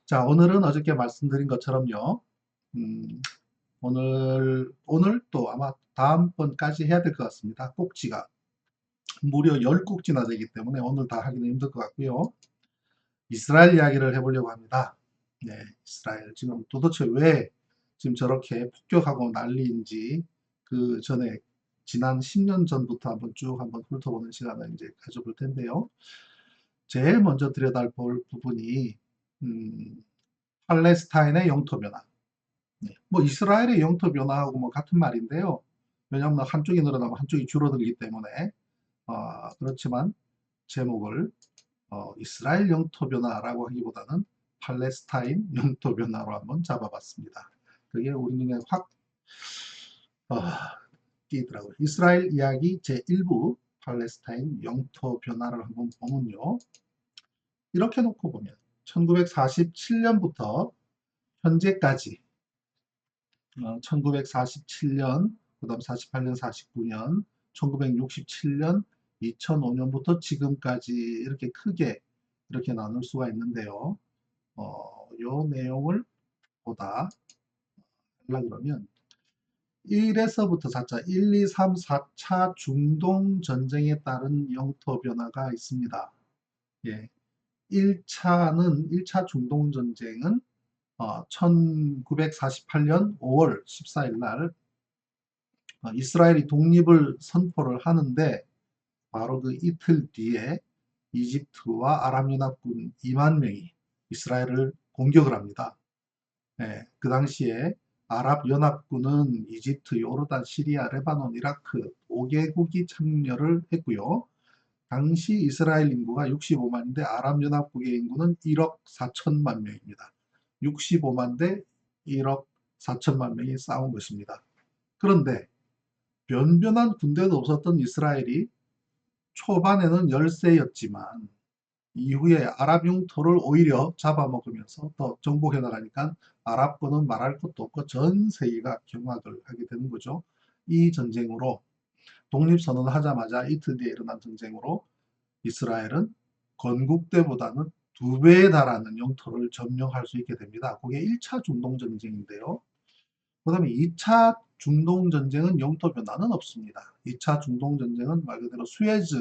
자, 오늘은 어저께 말씀드린 것처럼요. 음, 오늘 또 아마 다음번까지 해야 될 것 같습니다. 꼭지가 무려 10꼭지나 되기 때문에 오늘 다 하기는 힘들 것 같고요. 이스라엘 이야기를 해보려고 합니다. 네, 이스라엘 지금 도대체 왜 지금 저렇게 폭격하고 난리인지 그 전에 지난 10년 전부터 한번 훑어보는 시간을 이제 가져볼 텐데요. 제일 먼저 들여다볼 부분이 팔레스타인의 영토 변화. 네. 뭐 이스라엘의 영토 변화하고 뭐 같은 말인데요. 왜냐하면 한쪽이 늘어나면 한쪽이 줄어들기 때문에 그렇지만 제목을 이스라엘 영토 변화라고 하기보다는 팔레스타인 영토 변화로 한번 잡아봤습니다. 그게 우리 눈에 확 어, 띄더라고요. 이스라엘 이야기 제1부 팔레스타인 영토 변화를 한번 보면요. 이렇게 놓고 보면 1947년부터 현재까지 1947년, 그 다음 48년, 49년, 1967년, 2005년부터 지금까지 이렇게 크게 이렇게 나눌 수가 있는데요. 요 내용을 보다 하려 그러면 1에서부터 4차, 1, 2, 3, 4차 중동 전쟁에 따른 영토 변화가 있습니다. 예. 1차 중동 전쟁은 1948년 5월 14일 날 이스라엘이 독립을 선포를 하는데 바로 그 이틀 뒤에 이집트와 아랍연합군 2만 명이 이스라엘을 공격을 합니다. 네, 그 당시에 아랍연합군은 이집트, 요르단, 시리아, 레바논, 이라크 5개국이 참여를 했고요. 당시 이스라엘 인구가 65만인데 아랍연합국의 인구는 1억 4천만 명입니다. 65만 대 1억 4천만 명이 싸운 것입니다. 그런데 변변한 군대도 없었던 이스라엘이 초반에는 열세였지만 이후에 아랍 영토를 오히려 잡아먹으면서 더 정복해 나가니까 아랍권은 말할 것도 없고 전 세계가 경악을 하게 되는 거죠. 이 전쟁으로 독립선언을 하자마자 이틀 뒤에 일어난 전쟁으로 이스라엘은 건국때보다는 2배에 달하는 영토를 점령할 수 있게 됩니다. 그게 1차 중동전쟁인데요. 그 다음에 2차 중동전쟁은 영토 변화는 없습니다. 2차 중동전쟁은 말 그대로 수에즈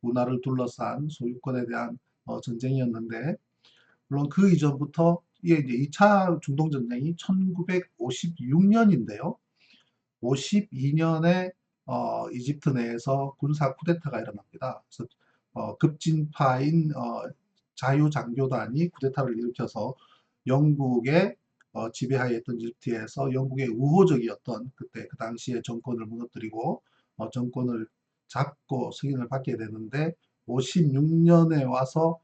운하를 둘러싼 소유권에 대한 전쟁이었는데, 물론 그 이전부터 이게 이제 2차 중동전쟁이 1956년인데요. 52년에 이집트 내에서 군사 쿠데타가 일어납니다. 그래서 급진파인 자유장교단이 쿠데타를 일으켜서 영국의 지배하에 있던 이집트에서 영국의 우호적이었던 그때 그 당시에 정권을 무너뜨리고 정권을 잡고 승인을 받게 되는데 56년에 와서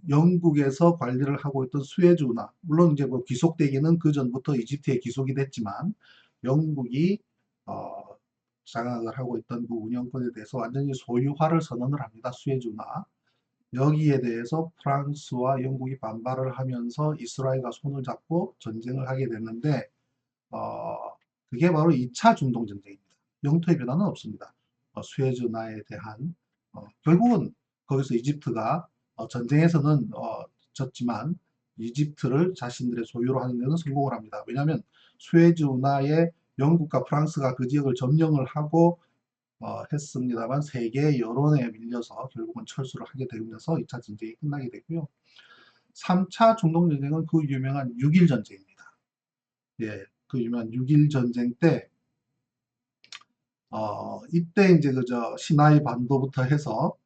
영국에서 관리를 하고 있던 수에즈 운하, 물론 이제 뭐 귀속되기는 그 전부터 이집트에 귀속이 됐지만 영국이 어, 장악을 하고 있던 그 운영권에 대해서 완전히 소유화를 선언을 합니다. 수에즈 운하. 여기에 대해서 프랑스와 영국이 반발을 하면서 이스라엘과 손을 잡고 전쟁을 하게 됐는데 그게 바로 2차 중동전쟁입니다. 영토의 변화는 없습니다. 수에즈 운하에 대한 결국은 거기서 이집트가 전쟁에서는 졌지만 이집트를 자신들의 소유로 하는 데는 성공을 합니다. 왜냐하면 수에즈 운하에 영국과 프랑스가 그 지역을 점령을 하고 했습니다만 세계 여론에 밀려서 결국은 철수를 하게 되면서 2차 전쟁이 끝나게 되고요. 3차 중동전쟁은 그 유명한 6.1 전쟁입니다. 예, 그 유명한 6.1 전쟁 때 이때 이제 그저 시나이 반도부터 해서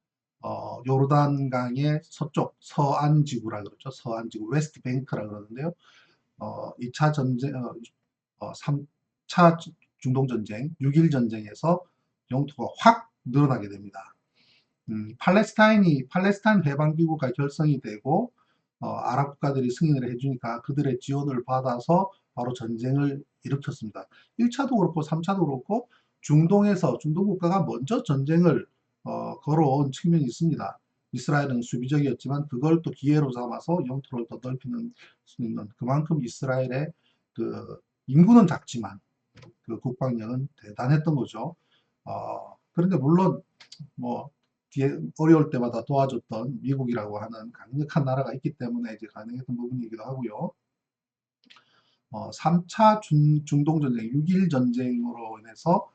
요르단강의 서쪽 서안 지구라 그러죠. 서안 지구 웨스트 뱅크라 그러는데요. 2차 전쟁 3차 중동 전쟁 6.1 전쟁에서 영토가 확 늘어나게 됩니다. 팔레스타인 해방기구가 결성이 되고 아랍 국가들이 승인을 해주니까 그들의 지원을 받아서 바로 전쟁을 일으켰습니다. 1차도 그렇고 3차도 그렇고 중동에서 중동 국가가 먼저 전쟁을 걸어온 측면이 있습니다. 이스라엘은 수비적이었지만 그걸 또 기회로 삼아서 영토를 더 넓히는 수 있는, 그만큼 이스라엘의 그 인구는 작지만 그 국방력은 대단했던 거죠. 그런데 물론 뭐 뒤에 어려울 때마다 도와줬던 미국이라고 하는 강력한 나라가 있기 때문에 이제 가능했던 부분이기도 하고요. 3차 중동전쟁, 6.1 전쟁으로 인해서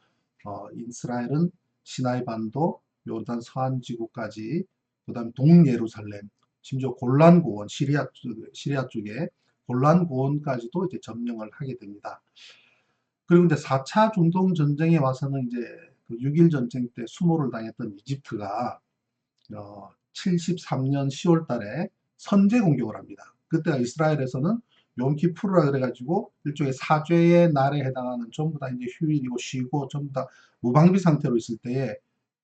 이스라엘은 시나이 반도, 요르단 서안 지구까지, 그 다음에 동예루살렘, 심지어 골란 고원, 시리아 쪽에 골란 고원까지도 이제 점령을 하게 됩니다. 그리고 이제 4차 중동 전쟁에 와서는 이제 그 6.1 전쟁 때 수모를 당했던 이집트가 73년 10월 달에 선제 공격을 합니다. 그때가 이스라엘에서는 욤키푸르라 그래가지고 일종의 사죄의 날에 해당하는 전부 다 이제 휴일이고 쉬고 전부 다 무방비 상태로 있을 때에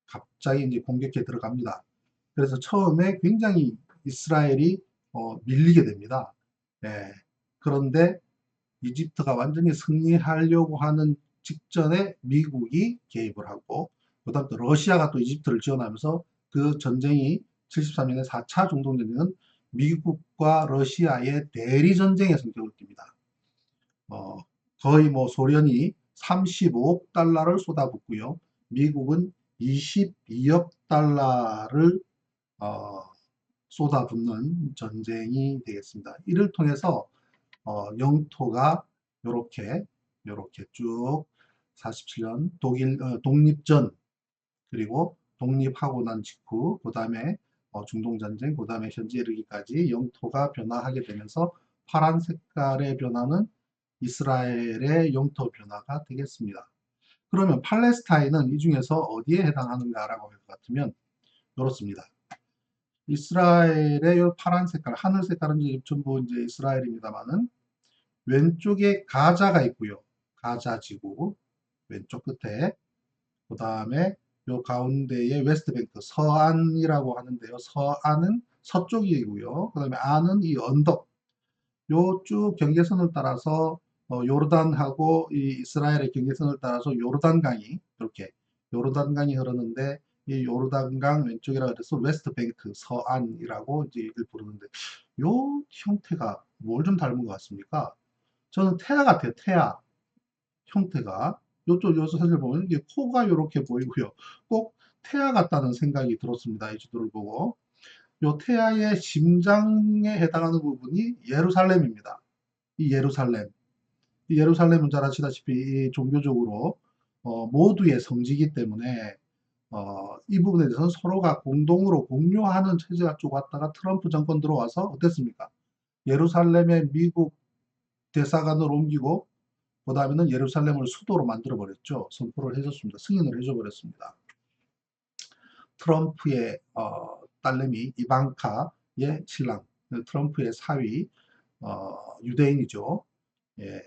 갑자기 이제 공격에 들어갑니다. 그래서 처음에 굉장히 이스라엘이 밀리게 됩니다. 예. 그런데 이집트가 완전히 승리하려고 하는 직전에 미국이 개입을 하고, 그다음 또 러시아가 또 이집트를 지원하면서 그 전쟁이 73년의 4차 중동전쟁은 미국과 러시아의 대리 전쟁의 성격을 띱니다. 어, 거의 뭐 소련이 35억 달러를 쏟아붓고요. 미국은 22억 달러를 어, 쏟아붓는 전쟁이 되겠습니다. 이를 통해서 영토가 요렇게 쭉 47년 독립전, 그리고 독립하고 난 직후, 그 다음에 중동전쟁, 그 다음에 현재 이르기까지 영토가 변화하게 되면서 파란 색깔의 변화는 이스라엘의 영토 변화가 되겠습니다. 그러면 팔레스타인은 이 중에서 어디에 해당하는가라고 할 것 같으면 이렇습니다. 이스라엘의 이 파란 색깔, 하늘 색깔은 전부 이제 이스라엘입니다만은 왼쪽에 가자가 있고요. 가자 지구 왼쪽 끝에, 그 다음에 요 가운데에 웨스트뱅크 서안이라고 하는데요. 서안은 서쪽이고요. 그 다음에 안은 이 언덕, 요 쭉 경계선을 따라서 요르단하고 이 이스라엘의 경계선을 따라서 요르단강이 이렇게 요르단강이 흐르는데, 이 요르단강 왼쪽이라 그래서 웨스트뱅크 서안이라고 이제 이걸 부르는데, 요 형태가 뭘 좀 닮은 것 같습니까? 저는 태아 같아요. 태아 형태가. 요쪽 요 사진을 보면 이게 코가 이렇게 보이고요. 꼭 태아 같다는 생각이 들었습니다. 이 지도를 보고. 요 태아의 심장에 해당하는 부분이 예루살렘입니다. 이 예루살렘. 이 예루살렘은 잘 아시다시피 이 종교적으로 모두의 성지이기 때문에 이 부분에 대해서는 서로가 공동으로 공유하는 체제가 쭉 왔다가 트럼프 정권 들어와서 어땠습니까? 예루살렘에 미국 대사관을 옮기고, 그 다음에는 예루살렘을 수도로 만들어 버렸죠. 선포를 해줬습니다. 승인을 해줘 버렸습니다. 트럼프의 딸내미 이방카의 신랑, 트럼프의 사위, 유대인이죠. 예,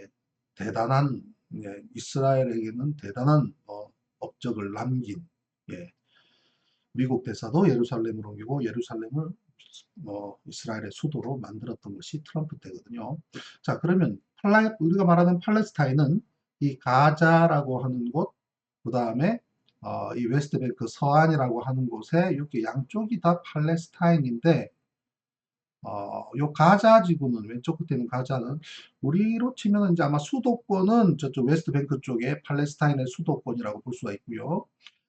대단한, 예, 이스라엘에게는 대단한 업적을 남긴, 예, 미국 대사도 예루살렘으로 옮기고 예루살렘을 이스라엘의 수도로 만들었던 것이 트럼프 때거든요. 자, 그러면 우리가 말하는 팔레스타인은 이 가자라고 하는 곳, 그 다음에 이 웨스트뱅크 서안이라고 하는 곳에 이렇게 양쪽이 다 팔레스타인인데, 요 가자 지구는 왼쪽 끝에 있는 가자는 우리로 치면 이제 아마 수도권은 저쪽 웨스트뱅크 쪽에 팔레스타인의 수도권이라고 볼 수가 있고요.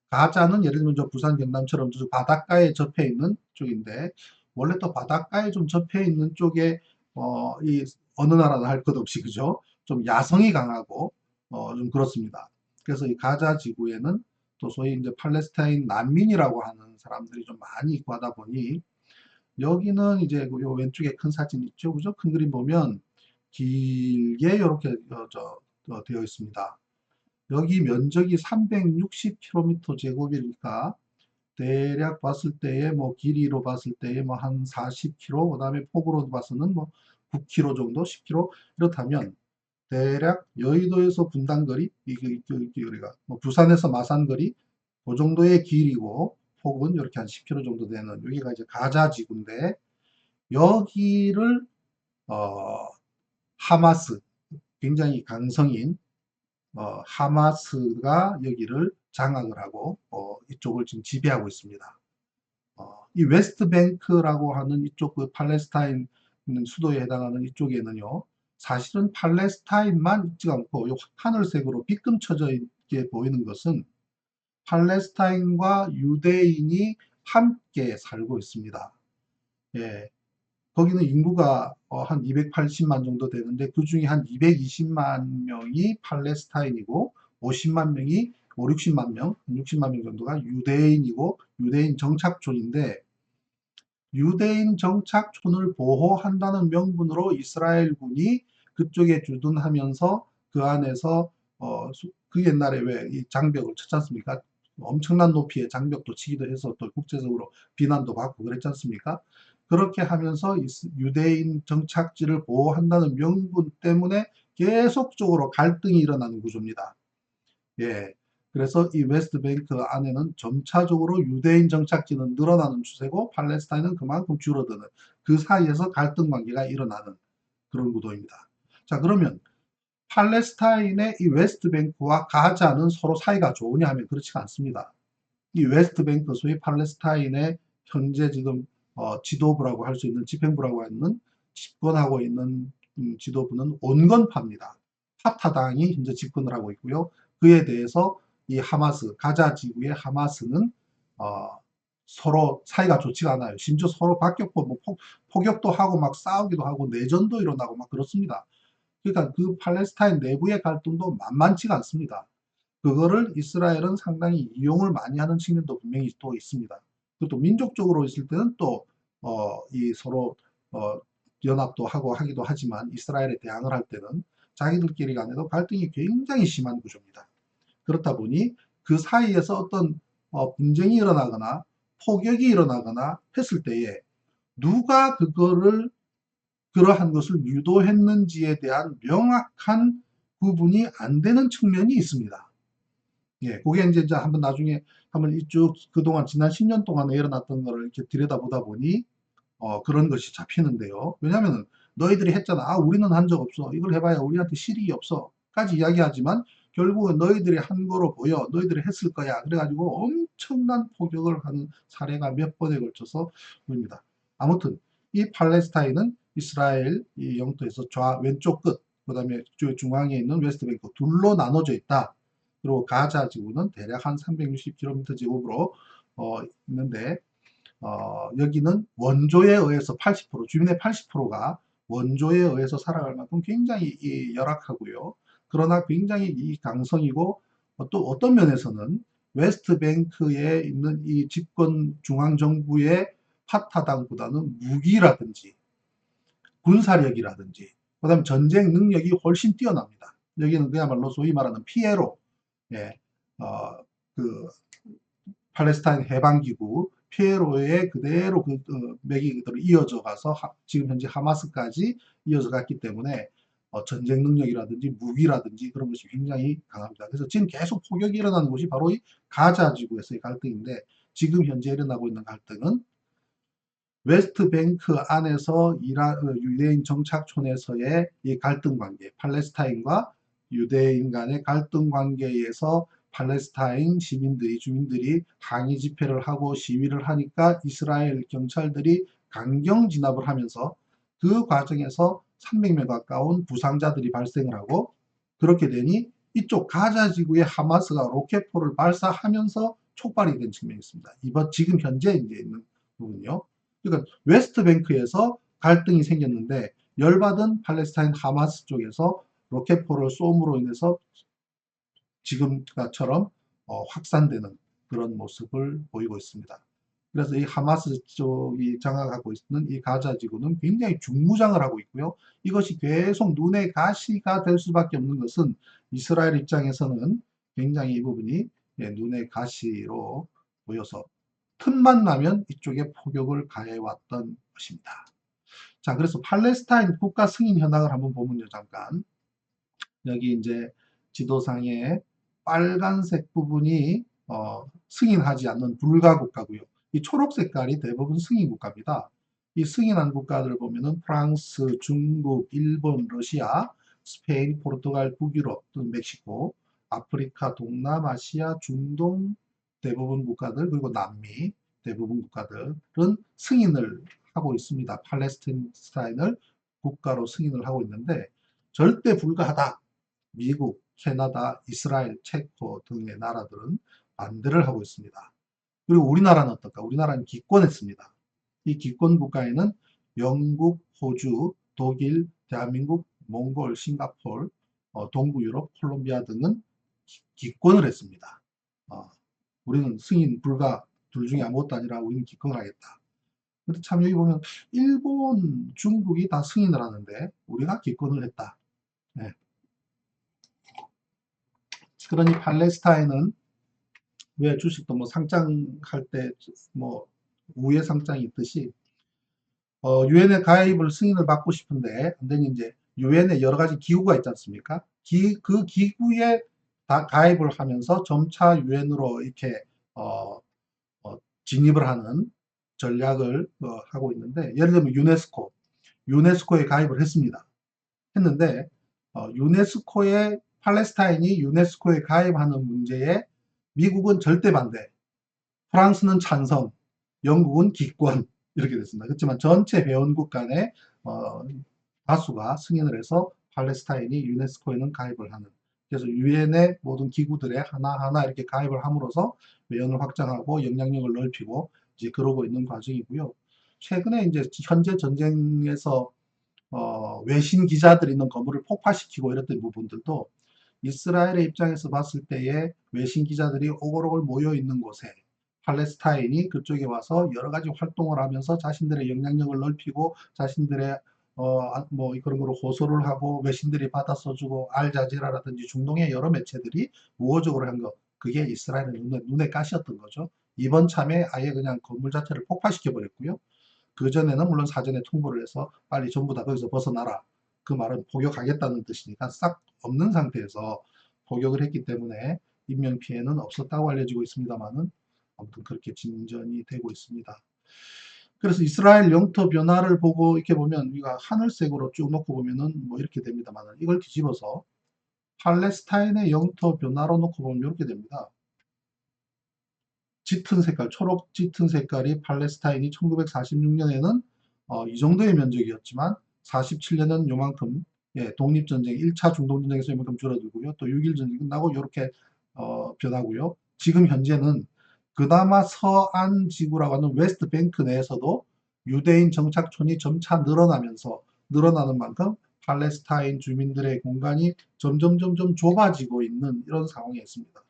가자는 예를 들면 저 부산 경남처럼 저 바닷가에 접해 있는 쪽인데, 원래 또 바닷가에 좀 접해 있는 쪽에 이 어느 나라나 할 것 없이 그죠? 좀 야성이 강하고 좀 그렇습니다. 그래서 이 가자 지구에는 또 소위 이제 팔레스타인 난민이라고 하는 사람들이 좀 많이 있고 하다 보니, 여기는 이제 요 왼쪽에 큰 사진 있죠, 그죠? 큰 그림 보면 길게 이렇게 되어 있습니다. 여기 면적이 360km 제곱이니까 대략 봤을 때에 뭐 길이로 봤을 때에 뭐 한 40km, 그 다음에 폭으로 봐서는 뭐 9km 정도, 10km 이렇다면 대략 여의도에서 분당거리, 우리가 뭐 부산에서 마산거리 그 정도의 길이고, 폭은 이렇게 한 10km 정도 되는 여기가 이제 가자 지구인데, 여기를 어, 하마스, 굉장히 강성인 하마스가 여기를 장악을 하고 이쪽을 지금 지배하고 있습니다. 이 웨스트뱅크라고 하는 이쪽 그 팔레스타인 수도에 해당하는 이쪽에는요, 사실은 팔레스타인만 있지 않고 요 하늘색으로 빗금 쳐져 있게 보이는 것은 팔레스타인과 유대인이 함께 살고 있습니다. 예, 거기는 인구가 한 280만 정도 되는데 그 중에 한 220만 명이 팔레스타인이고 50만 명이 5, 60만 명, 60만 명 정도가 유대인이고 유대인 정착촌인데 유대인 정착촌을 보호한다는 명분으로 이스라엘군이 그쪽에 주둔하면서 그 안에서 그 옛날에 왜 이 장벽을 쳤지 않습니까? 엄청난 높이의 장벽도 치기도 해서 또 국제적으로 비난도 받고 그랬지 않습니까? 그렇게 하면서 유대인 정착지를 보호한다는 명분 때문에 계속적으로 갈등이 일어나는 구조입니다. 예. 그래서 이 웨스트뱅크 안에는 점차적으로 유대인 정착지는 늘어나는 추세고 팔레스타인은 그만큼 줄어드는 그 사이에서 갈등 관계가 일어나는 그런 구도입니다. 자, 그러면 팔레스타인의 이 웨스트뱅크와 가자는 서로 사이가 좋으냐 하면 그렇지가 않습니다. 이 웨스트뱅크 소위 팔레스타인의 현재 지금 지도부라고 할 수 있는 집행부라고 하는 집권하고 있는 지도부는 온건파입니다. 파타당이 현재 집권을 하고 있고요. 그에 대해서 이 하마스, 가자 지구의 하마스는 서로 사이가 좋지가 않아요. 심지어 서로 박격포, 뭐 폭격도 하고 막 싸우기도 하고 내전도 일어나고 막 그렇습니다. 그러니까 그 팔레스타인 내부의 갈등도 만만치가 않습니다. 그거를 이스라엘은 상당히 이용을 많이 하는 측면도 분명히 또 있습니다. 그것도 민족적으로 있을 때는 또, 이 서로, 연합도 하고 하기도 하지만 이스라엘에 대항을 할 때는 자기들끼리 간에도 갈등이 굉장히 심한 구조입니다. 그렇다 보니 그 사이에서 어떤 분쟁이 일어나거나 폭격이 일어나거나 했을 때에 누가 그거를 그러한 것을 유도했는지에 대한 명확한 구분이 안 되는 측면이 있습니다. 예, 그게 이제 한번 나중에 한번 이쭉 그동안 지난 10년 동안에 일어났던 거를 이렇게 들여다보다 보니 그런 것이 잡히는데요. 왜냐하면 너희들이 했잖아. 아, 우리는 한 적 없어. 이걸 해봐야 우리한테 실익이 없어. 까지 이야기하지만 결국은 너희들이 한 거로 보여. 너희들이 했을 거야. 그래가지고 엄청난 포격을 하는 사례가 몇 번에 걸쳐서 보입니다. 아무튼 이 팔레스타인은 이스라엘 이 영토에서 왼쪽 끝, 그 다음에 중앙에 있는 웨스트뱅크 둘로 나눠져 있다. 그리고 가자 지구는 대략 한 360km 제곱으로 있는데 여기는 원조에 의해서 80%, 주민의 80%가 원조에 의해서 살아갈 만큼 굉장히 열악하고요. 그러나 굉장히 이 강성이고 또 어떤 면에서는 웨스트뱅크에 있는 이 집권 중앙정부의 파타당보다는 무기라든지 군사력이라든지 그다음에 전쟁 능력이 훨씬 뛰어납니다. 여기는 그야말로 소위 말하는 피에로, 예, 그 팔레스타인 해방기구 피에로에 그대로 맥이 그대로 이어져 가서 지금 현재 하마스까지 이어져 갔기 때문에 전쟁 능력이라든지 무기라든지 그런 것이 굉장히 강합니다. 그래서 지금 계속 폭격이 일어나는 곳이 바로 이 가자 지구에서의 갈등인데 지금 현재 일어나고 있는 갈등은 웨스트뱅크 안에서 유대인 정착촌에서의 이 갈등 관계, 팔레스타인과 유대인 간의 갈등 관계에서 팔레스타인 시민들이, 주민들이 항의 집회를 하고 시위를 하니까 이스라엘 경찰들이 강경 진압을 하면서 그 과정에서 300명 가까운 부상자들이 발생을 하고 그렇게 되니 이쪽 가자 지구의 하마스가 로켓포를 발사하면서 촉발이 된 측면이 있습니다. 지금 현재 이제 있는 부분이요. 그러니까 웨스트뱅크에서 갈등이 생겼는데 열받은 팔레스타인 하마스 쪽에서 로켓포를 쏘음으로 인해서 지금처럼 확산되는 그런 모습을 보이고 있습니다. 그래서 이 하마스 쪽이 장악하고 있는 이 가자 지구는 굉장히 중무장을 하고 있고요. 이것이 계속 눈에 가시가 될 수밖에 없는 것은 이스라엘 입장에서는 굉장히 이 부분이 눈에 가시로 보여서 틈만 나면 이쪽에 포격을 가해왔던 것입니다. 자, 그래서 팔레스타인 국가 승인 현황을 한번 보면요, 잠깐. 여기 이제 지도상에 빨간색 부분이 승인하지 않는 불가 국가고요. 이 초록 색깔이 대부분 승인 국가입니다. 이 승인한 국가들을 보면은 프랑스, 중국, 일본, 러시아, 스페인, 포르투갈, 북유럽 또는 멕시코, 아프리카, 동남아시아, 중동 대부분 국가들 그리고 남미 대부분 국가들은 승인을 하고 있습니다. 팔레스타인을 국가로 승인을 하고 있는데 절대 불가하다. 미국, 캐나다, 이스라엘, 체코 등의 나라들은 반대를 하고 있습니다. 그리고 우리나라는 어떨까? 우리나라는 기권했습니다. 이 기권 국가에는 영국, 호주, 독일, 대한민국, 몽골, 싱가폴, 동부 유럽, 콜롬비아 등은 기권을 했습니다. 어, 우리는 승인 불가 둘 중에 아무것도 아니라 우리는 기권을 하겠다. 근데 참 여기 보면 일본, 중국이 다 승인을 하는데 우리가 기권을 했다. 네. 그러니 팔레스타인은 왜 주식도 뭐 상장할 때 뭐 우회 상장이 있듯이 유엔에 가입을 승인을 받고 싶은데 안 되니 이제 유엔에 여러 가지 기구가 있지 않습니까? 그 기구에 다 가입을 하면서 점차 유엔으로 이렇게 어, 진입을 하는 전략을 하고 있는데 예를 들면 유네스코에 가입을 했습니다. 했는데 유네스코에 팔레스타인이 유네스코에 가입하는 문제에 미국은 절대 반대, 프랑스는 찬성, 영국은 기권 이렇게 됐습니다. 그렇지만 전체 회원국 간의 어, 다수가 승인을 해서 팔레스타인이 유네스코에는 가입을 하는, 그래서 유엔의 모든 기구들에 하나하나 이렇게 가입을 함으로써 외연을 확장하고 영향력을 넓히고 이제 그러고 있는 과정이고요. 최근에 이제 현재 전쟁에서 외신 기자들이 있는 건물을 폭파시키고 이랬던 부분들도 이스라엘의 입장에서 봤을 때에 외신 기자들이 오글오글 모여 있는 곳에 팔레스타인이 그쪽에 와서 여러 가지 활동을 하면서 자신들의 영향력을 넓히고 자신들의 뭐 그런 거로 호소를 하고 외신들이 받아 써주고 알자지라라든지 중동의 여러 매체들이 우호적으로 한 것, 그게 이스라엘의 눈에 가시였던 거죠. 이번 참에 아예 그냥 건물 자체를 폭파시켜 버렸고요. 그전에는 물론 사전에 통보를 해서 빨리 전부 다 거기서 벗어나라. 그 말은 포격하겠다는 뜻이니까 싹 없는 상태에서 포격을 했기 때문에 인명 피해는 없었다고 알려지고 있습니다만은 아무튼 그렇게 진전이 되고 있습니다. 그래서 이스라엘 영토 변화를 보고 이렇게 보면 우리가 하늘색으로 쭉 놓고 보면은 뭐 이렇게 됩니다만 이걸 뒤집어서 팔레스타인의 영토 변화로 놓고 보면 이렇게 됩니다. 짙은 색깔, 초록 짙은 색깔이 팔레스타인이 1946년에는 이 정도의 면적이었지만 47년은 요만큼, 예, 독립전쟁, 1차 중동전쟁에서 이만큼 줄어들고요. 또 6.1전쟁이 끝나고 이렇게 변하고요. 지금 현재는 그나마 서안 지구라고 하는 웨스트 뱅크 내에서도 유대인 정착촌이 점차 늘어나면서 늘어나는 만큼 팔레스타인 주민들의 공간이 점점 좁아지고 있는 이런 상황에 있습니다.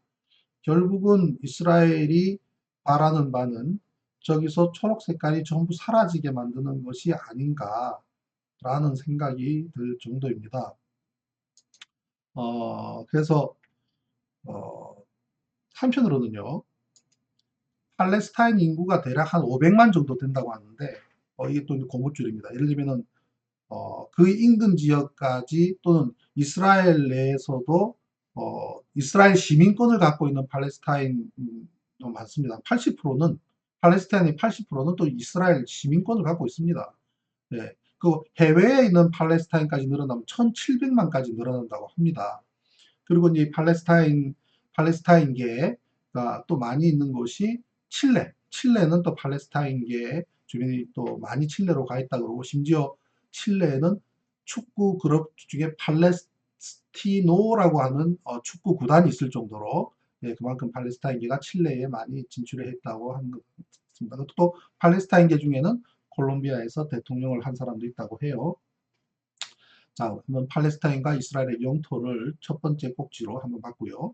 결국은 이스라엘이 바라는 바는 저기서 초록 색깔이 전부 사라지게 만드는 것이 아닌가라는 생각이 들 정도입니다. 그래서 어, 한편으로는요, 팔레스타인 인구가 대략 한 500만 정도 된다고 하는데 이게 또 고무줄입니다. 예를 들면은 그 인근 지역까지 또는 이스라엘 내에서도 이스라엘 시민권을 갖고 있는 팔레스타인도 많습니다. 80%는 팔레스타인의 80%는 또 이스라엘 시민권을 갖고 있습니다. 예. 그 해외에 있는 팔레스타인까지 늘어나면 1,700만까지 늘어난다고 합니다. 그리고 이제 팔레스타인계가 또 많이 있는 곳이 칠레. 칠레는 또 팔레스타인계 주민이 또 많이 칠레로 가 있다 그러고 심지어 칠레에는 축구 그룹 중에 팔레스티노라고 하는 축구 구단이 있을 정도로 예, 그만큼 팔레스타인계가 칠레에 많이 진출해 있다고 하는 것 같습니다. 또 팔레스타인계 중에는 콜롬비아에서 대통령을 한 사람도 있다고 해요. 자, 그러면 팔레스타인과 이스라엘의 영토를 첫 번째 꼭지로 한번 봤고요.